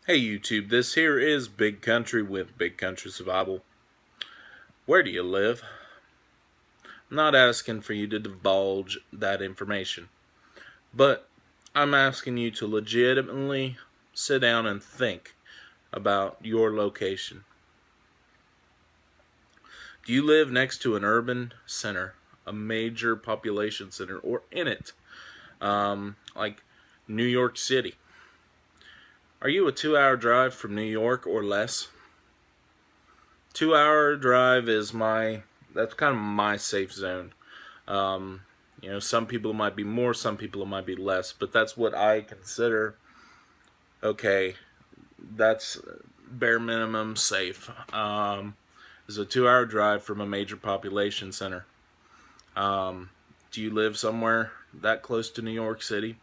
Hey YouTube, this here is Big Country with Big Country Survival. Where do you live? I'm not asking for you to divulge that information, but I'm asking you to legitimately sit down and think about your location. Do you live next to an urban center, a major population center, or in it, like New York City? Are you a 2-hour drive from New York or less? 2-hour drive that's kind of my safe zone. Um, some people it might be more, some people it might be less, but that's what I consider. Okay, that's bare minimum safe. Is a 2-hour drive from a major population center. Do you live somewhere that close to New York City,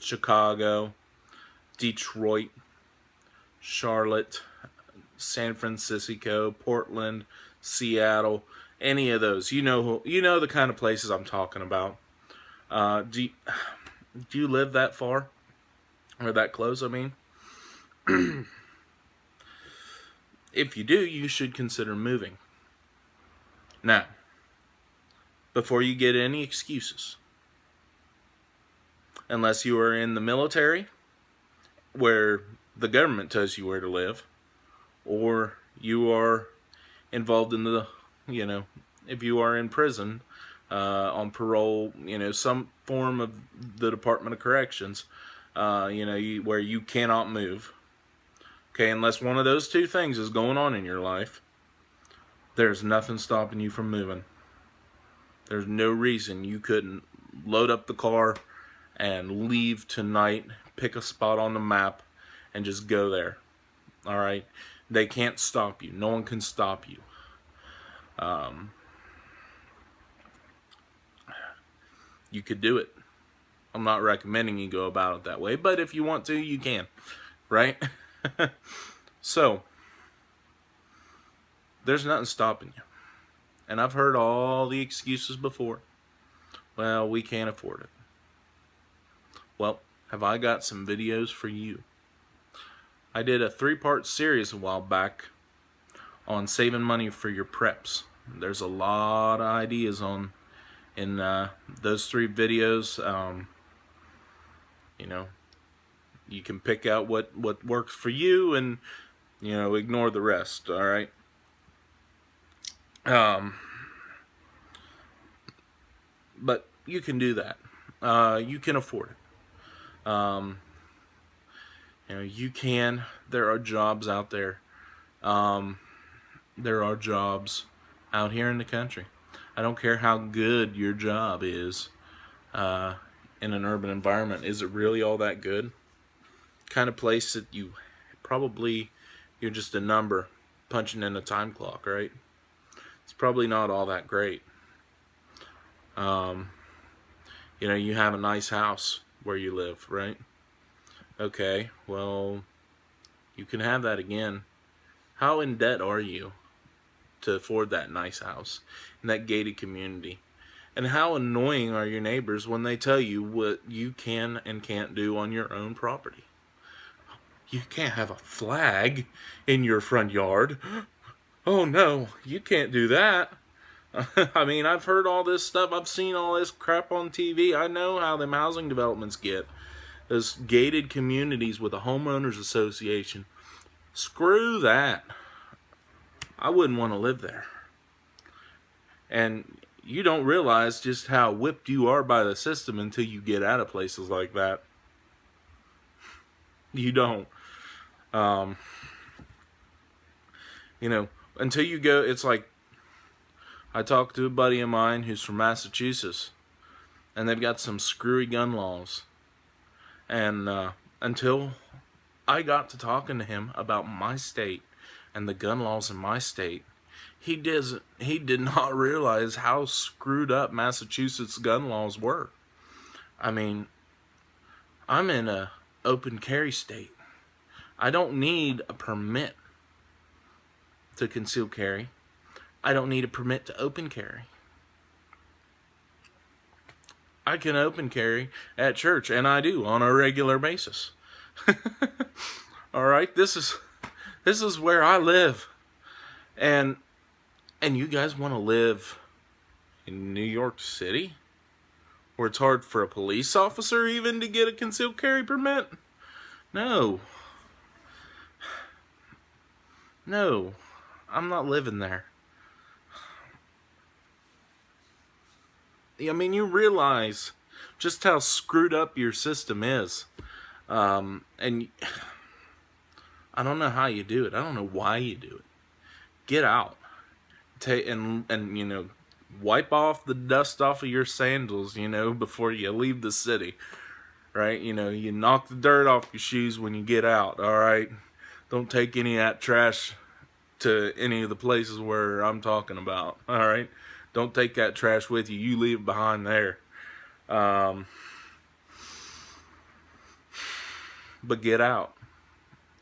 Chicago, Detroit, Charlotte, San Francisco, Portland, Seattle, any of those? You know the kind of places I'm talking about. Do you live that far or that close? I mean, if you do, you should consider moving. Now, before you get any excuses, unless you are in the military, where the government tells you where to live, or you are involved in if you are in prison, on parole, some form of the Department of Corrections, where you cannot move. Okay, unless one of those two things is going on in your life, there's nothing stopping you from moving. There's no reason you couldn't load up the car and leave tonight, pick a spot on the map, and just go there. All right? They can't stop you. No one can stop you. You could do it. I'm not recommending you go about it that way, but if you want to, you can. Right? So, there's nothing stopping you. And I've heard all the excuses before. Well, we can't afford it. Well, have I got some videos for you? I did a 3-part series a while back on saving money for your preps. There's a lot of ideas in those 3 videos. You can pick out what works for you and ignore the rest. All right. But you can do that. You can afford it. You can. There are jobs out there. There are jobs out here in the country. I don't care how good your job is in an urban environment. Is it really all that good? Kind of place that you're just a number punching in a time clock, right? It's probably not all that great. You have a nice house where you live, right? Okay, well, you can have that again. How in debt are you to afford that nice house in that gated community? And how annoying are your neighbors when they tell you what you can and can't do on your own property? You can't have a flag in your front yard. Oh no, you can't do that. I mean, I've heard all this stuff. I've seen all this crap on TV. I know how them housing developments get. Those gated communities with a homeowners association. Screw that. I wouldn't want to live there. And you don't realize just how whipped you are by the system until you get out of places like that. You don't. Until you go, it's like, I talked to a buddy of mine who's from Massachusetts, and they've got some screwy gun laws. And until I got to talking to him about my state and the gun laws in my state, he did not realize how screwed up Massachusetts gun laws were. I mean, I'm in a open carry state. I don't need a permit to conceal carry. I don't need a permit to open carry. I can open carry at church, and I do on a regular basis. All right, this is where I live, and you guys want to live in New York City, where it's hard for a police officer even to get a concealed carry permit? No, no, I'm not living there. I mean, you realize just how screwed up your system is. And I don't know how you do it. I don't know why you do it. Get out. Take and wipe off the dust off of your sandals, before you leave the city. Right? You knock the dirt off your shoes when you get out, all right? Don't take any of that trash to any of the places where I'm talking about, all right? Don't take that trash with you. You leave it behind there. But get out.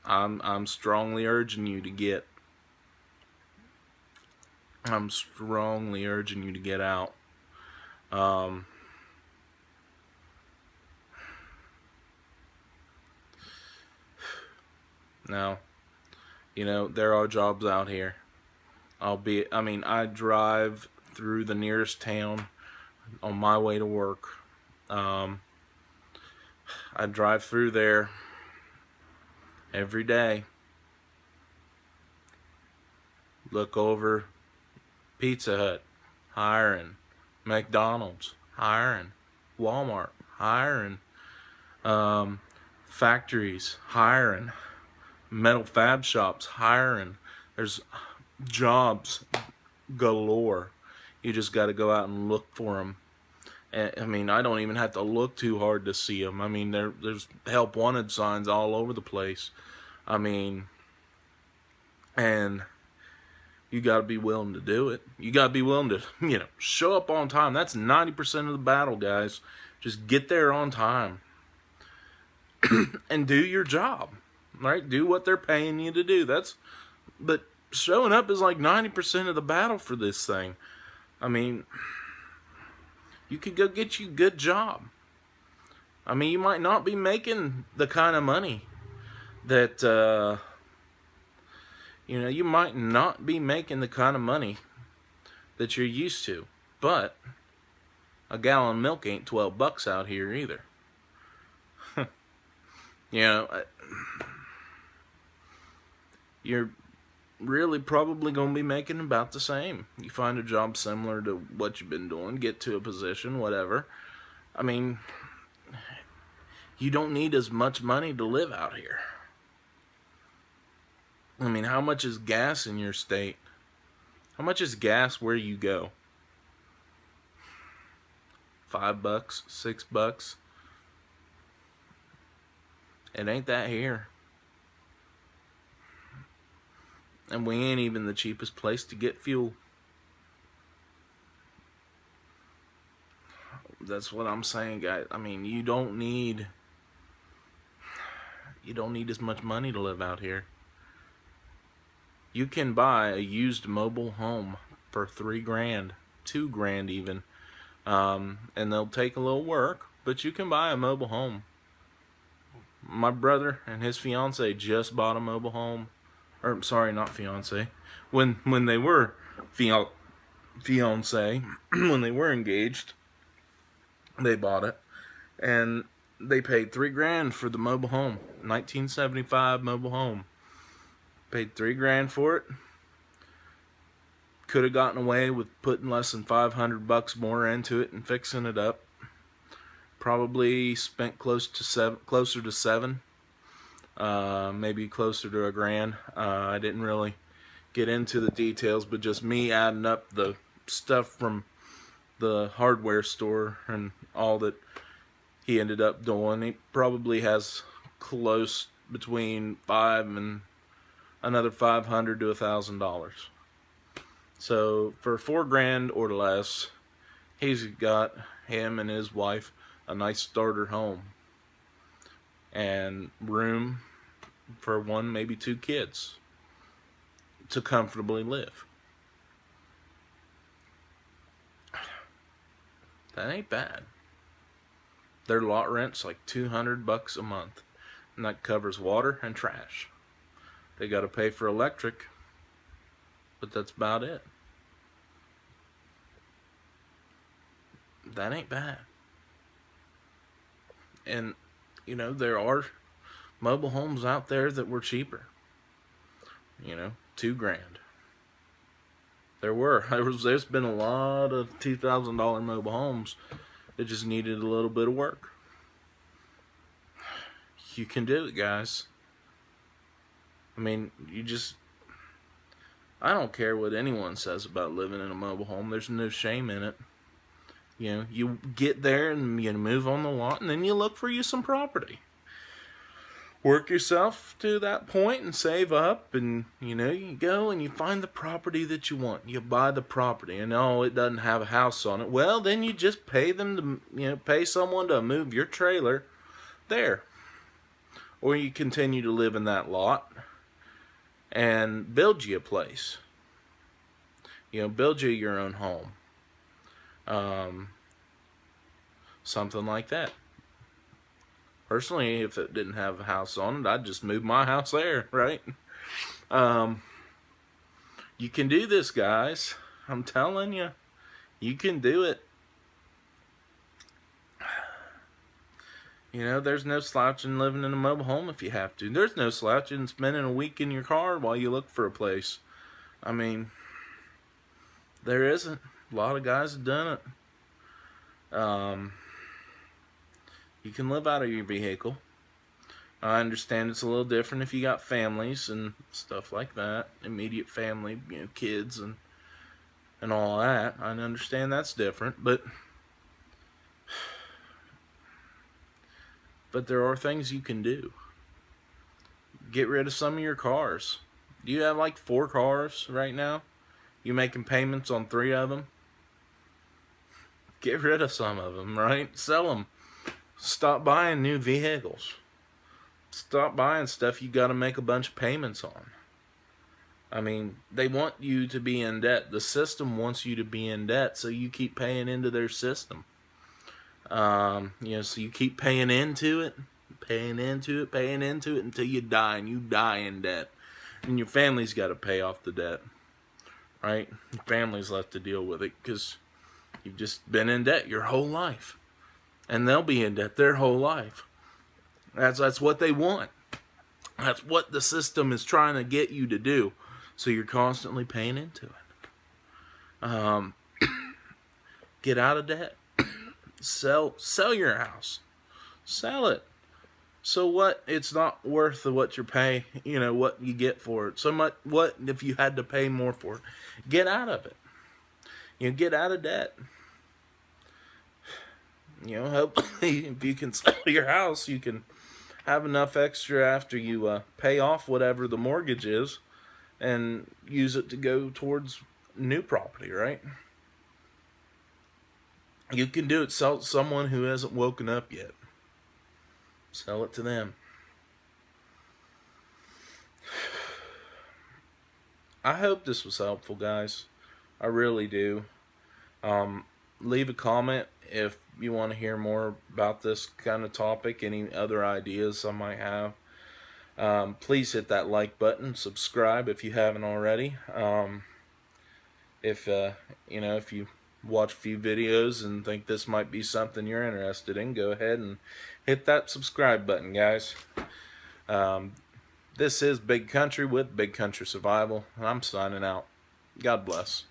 I'm strongly urging you to get. I'm strongly urging you to get out. Now, there are jobs out here. I drive through the nearest town on my way to work. I drive through there every day. Look over Pizza Hut, hiring. McDonald's, hiring. Walmart, hiring. Factories, hiring. Metal fab shops, hiring. There's jobs galore. You just got to go out and look for them. And, I don't even have to look too hard to see them. There's help wanted signs all over the place. And you got to be willing to do it. You got to be willing to, show up on time. That's 90% of the battle, guys. Just get there on time and do your job, right? Do what they're paying you to do. But showing up is like 90% of the battle for this thing. You could go get you a good job. You might not be making the kind of money that, you might not be making the kind of money that you're used to. But a gallon of milk ain't $12 out here either. You're really probably going to be making about the same. You find a job similar to what you've been doing, get to a position, whatever. You don't need as much money to live out here. How much is gas in your state? How much is gas where you go? $5, $6? It ain't that here. And we ain't even the cheapest place to get fuel. That's what I'm saying, guys. You don't need as much money to live out here. You can buy a used mobile home for $3,000, $2,000 even. And they'll take a little work, but you can buy a mobile home. My brother and his fiance just bought a mobile home. Or, sorry, not fiance. When they were fiance, when they were engaged, they bought it. And they paid $3,000 for the mobile home. 1975 mobile home. Paid $3,000 for it. Could have gotten away with putting less than $500 more into it and fixing it up. Probably spent closer to $7,000, maybe closer to $1,000. I didn't really get into the details, but just me adding up the stuff from the hardware store and all that he ended up doing. He probably has close between $500 and another $500 to $1,000. So for $4,000 or less, he's got him and his wife a nice starter home and room for one, maybe two kids to comfortably live. That ain't bad. Their lot rent's like $200 a month. And that covers water and trash. They got to pay for electric, but that's about it. That ain't bad. And, you know, there are mobile homes out there that were cheaper. You know, $2,000. There's been a lot of $2,000 mobile homes that just needed a little bit of work. You can do it, guys. I mean, I don't care what anyone says about living in a mobile home. There's no shame in it. You know, you get there and you move on the lot, and then you look for you some property. Work yourself to that point and save up, and you know, you go and you find the property that you want. You buy the property, and it doesn't have a house on it. Well, then you just pay them to, pay someone to move your trailer there. Or you continue to live in that lot and build you a place. Build you your own home. Something like that. Personally, if it didn't have a house on it, I'd just move my house there, right? You can do this, guys. I'm telling you, you can do it. There's no slouching living in a mobile home if you have to. There's no slouching spending a week in your car while you look for a place. I mean, there isn't. A lot of guys have done it. You can live out of your vehicle. I understand it's a little different if you got families and stuff like that. Immediate family, kids and all that. I understand that's different, but there are things you can do. Get rid of some of your cars. Do you have like 4 cars right now? You making payments on 3 of them? Get rid of some of them, right? Sell them. Stop buying new vehicles. Stop buying stuff you got to make a bunch of payments on. I mean, they want you to be in debt. The system wants you to be in debt, so you keep paying into their system. So you keep paying into it until you die, and you die in debt. And your family's got to pay off the debt, right? Your family's left to deal with it because you've just been in debt your whole life. And they'll be in debt their whole life. That's what they want. That's what the system is trying to get you to do. So you're constantly paying into it. Get out of debt. Sell your house. Sell it. So what? It's not worth what you're paying, what you get for it. So much, what if you had to pay more for it? Get out of it. Get out of debt. Hopefully if you can sell your house, you can have enough extra after you pay off whatever the mortgage is and use it to go towards new property, right? You can do it. Sell it to someone who hasn't woken up yet. Sell it to them. I hope this was helpful, guys. I really do. Leave a comment if you want to hear more about this kind of topic, any other ideas I might have. Please hit that like button, subscribe if you haven't already. If you watch a few videos and think this might be something you're interested in, go ahead and hit that subscribe button, guys. This is Big Country with Big Country Survival, and I'm signing out. God bless.